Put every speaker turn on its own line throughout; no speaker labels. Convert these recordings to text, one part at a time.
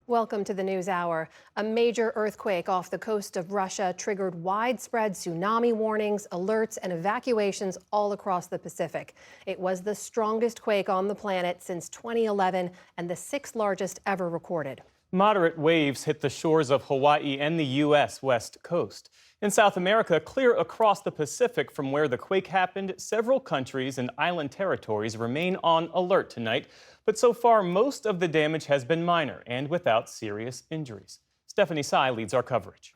Welcome to the News Hour. A major earthquake off the coast of Russia triggered widespread tsunami warnings, alerts, and evacuations all across the Pacific. It was the strongest quake on the planet since 2011 and the sixth largest ever recorded.
Moderate waves hit the shores of Hawaii and the U.S. west coast. In South America, clear across the Pacific from where the quake happened, several countries and island territories remain on alert tonight. But so far, most of the damage has been minor and without serious injuries. Stephanie Tsai leads our coverage.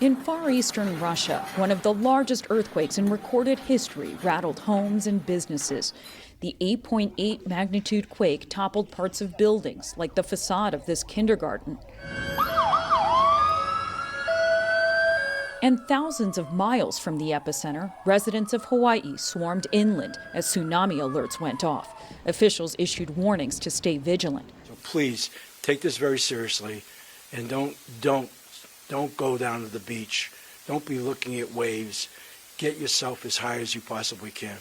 In far eastern Russia, one of the largest earthquakes in recorded history rattled homes and businesses. The 8.8 magnitude quake toppled parts of buildings, like the facade of this kindergarten. And thousands of miles from the epicenter, residents of Hawaii swarmed inland as tsunami alerts went off. Officials issued warnings to stay vigilant.
So please take this very seriously and don't go down to the beach. Don't be looking at waves. Get yourself as high as you possibly can.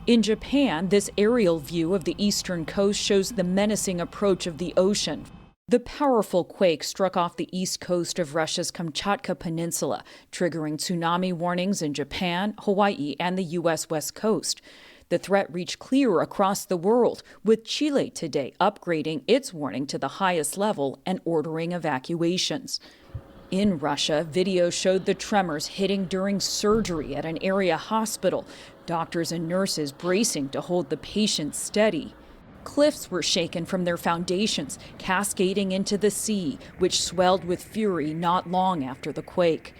In Japan, this aerial view of the eastern coast shows the menacing approach of the ocean. The powerful quake struck off the east coast of Russia's Kamchatka Peninsula, triggering tsunami warnings in Japan, Hawaii, and the U.S. west coast. The threat reached clear across the world, with Chile today upgrading its warning to the highest level and ordering evacuations. In Russia, video showed the tremors hitting during surgery at an area hospital, doctors and nurses bracing to hold the patient steady. Cliffs were shaken from their foundations, cascading into the sea, which swelled with fury not long after the quake.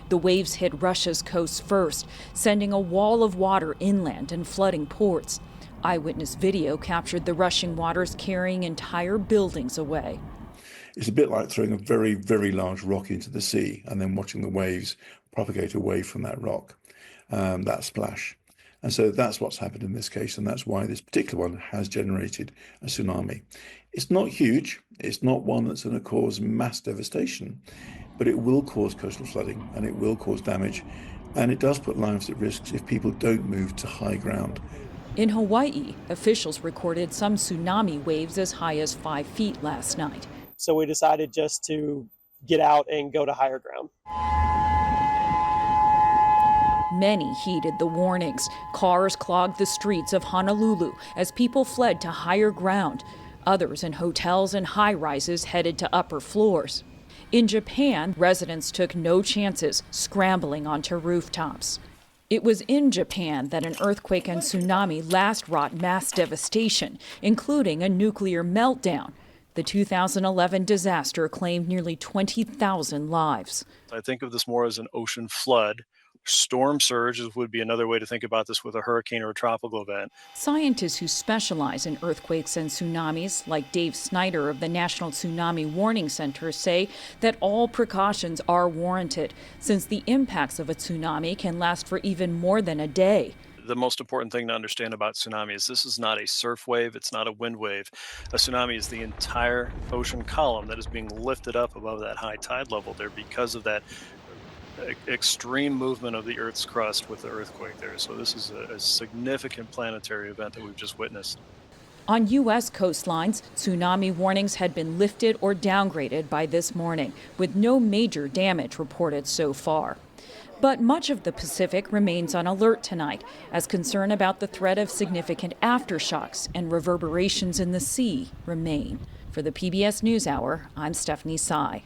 The waves hit Russia's coast first, sending a wall of water inland and flooding ports. Eyewitness video captured the rushing waters carrying entire buildings away.
It's a bit like throwing a very, very large rock into the sea and then watching the waves propagate away from that rock, that splash. And so that's what's happened in this case, and that's why this particular one has generated a tsunami. It's not huge, it's not one that's going to cause mass devastation, but it will cause coastal flooding and it will cause damage, and it does put lives at risk if people don't move to high ground.
In Hawaii, officials recorded some tsunami waves as high as 5 feet last night.
So we decided just to get out and go to higher ground.
Many heeded the warnings. Cars clogged the streets of Honolulu as people fled to higher ground. Others in hotels and high-rises headed to upper floors. In Japan, residents took no chances, scrambling onto rooftops. It was in Japan that an earthquake and tsunami last wrought mass devastation, including a nuclear meltdown. The 2011 disaster claimed nearly 20,000 lives.
I think of this more as an ocean flood. Storm surge would be another way to think about this with a hurricane or a tropical event.
Scientists who specialize in earthquakes and tsunamis, like Dave Snyder of the National Tsunami Warning Center, say that all precautions are warranted, since the impacts of a tsunami can last for even more than a day.
The most important thing to understand about tsunami is this is not a surf wave, it's not a wind wave. A tsunami is the entire ocean column that is being lifted up above that high tide level there because of that extreme movement of the Earth's crust with the earthquake there. So this is a significant planetary event that we've just witnessed.
On U.S. coastlines, tsunami warnings had been lifted or downgraded by this morning, with no major damage reported so far. But much of the Pacific remains on alert tonight, as concern about the threat of significant aftershocks and reverberations in the sea remain. For the PBS NewsHour, I'm Stephanie Tsai.